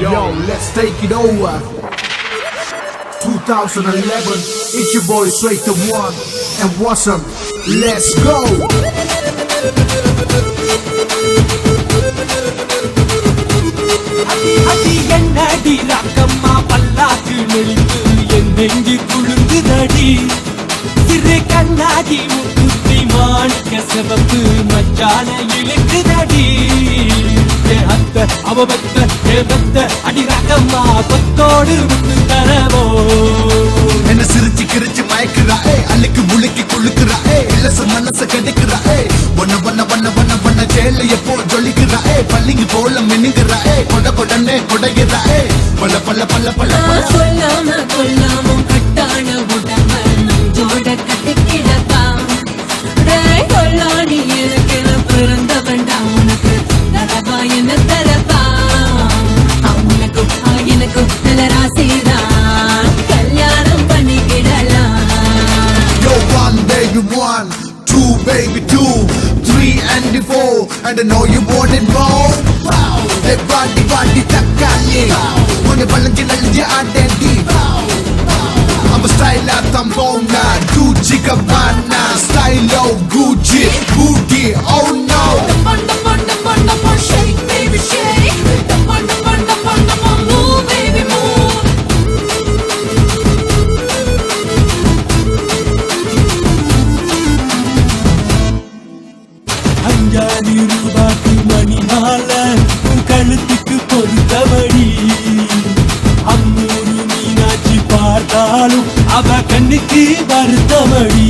Yo, let's take it over. 2011, it's your boy Straight to One and Wasm. Let's go. அடி என்னடி ராக்கம்மா பல்லாக்கு நெளிந்து என் நெஞ்சு குழுங்குதடி சிறு கண்ணாடி முக்குத்தி மாணிக்க சிவப்பு மச்சான இழுக்குதடி அத்த அவபத்த ஏபத்த அடி ராக்கம்மா கொத்தோடு விட்டு தரவோ என்ன சிரிச்சு கிரிச்சு மயக்குறாயே அள்ளிக்கு முழுக்கி குளுக்குறாயே இலச மனச கெடுக்குறாயே ஒன்ன ஒன்ன ஒன்ன ஒன்ன ஒன்ன ஜெயில எப்போ ஜொலிக்குறாயே பள்ளிக்கு போல மின்னுக்குறாயே கொட கொடனே கொடைகிறாயே பல்ல பல்ல பல்ல பல்ல கொல்லாம கொல்லாமும் கட்டான உடம்ப நஞ்சோட கட்டிக்கிடப்பா கொல்லாடி எனக்கு பிறந்த வேண்டாம் உனக்கு தரவா என்ன தரப்பா உனக்கும் எனக்கும் நல்ல ராசிதான் கல்யாணம் பண்ணிக்கிடலாம். Yo, one baby one, two baby two, three and four, and I know you want it more. Hey body body takali, unne balanji nalji adendi. I'm a style of Tambona, Gucci Gabbana, style of Gucci, booty, oh no. Shake baby shake, move baby move. அஞ்சாறு ரூபாய்க்கு மணி மாலை உன் கழுத்துக்கு பொறுத்தபடி அம்மூரு மீனாட்சி பார்த்தாலும் அவ கண்ணுக்கு வருத்தபடி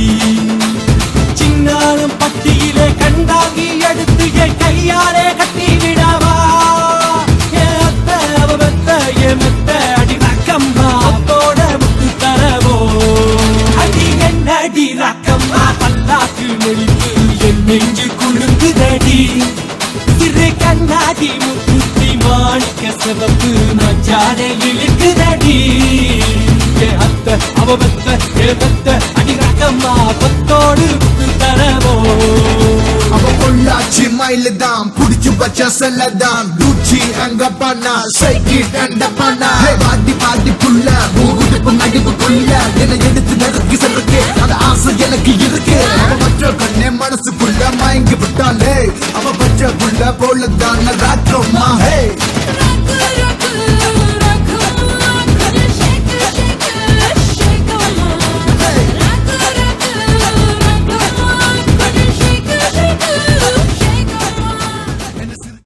சின்னாலும் பட்டியிலே கண்டாங்கி எடுத்து என் கையாலே கட்டி விடவா அவ மெத்த என் மெத்த அடி ரக்கம்மா அத்தோட விட்டு தரவோ அடி என்னடி ரக்கம்மா பல்லாக்கு நெளிந்து என் நெஞ்சு குழுங்குதடி சிறு கண்ணாடி முக்குத்தி மாணிக்க சிவப்பு மச்சானை இழுக்குதடி அத்த அவபத்த ஏபத்த அடி ரக்கம்மா கொத்தோடு விட்டு தரவோ அவ பொள்ளாச்சி மயிலுதான் புடிச்சு வச்ச செல்லதான் Gucci அங்க பண்ணா shake it and பண்ணா பாட்டி பாட்டி புள்ள மூகுடுப்பு நடிப்புக்குள்ள என்னை எடுத்து நறுக்கி செல்றக்கே அந்த ஆசை எனக்கு இருக்கு அவ மற்ற கண்ணே மனசுக்குள்ள மயங்கி விட்டாலே அவ பச்சை புள்ள போலதான் ராக்கம்மா ஹே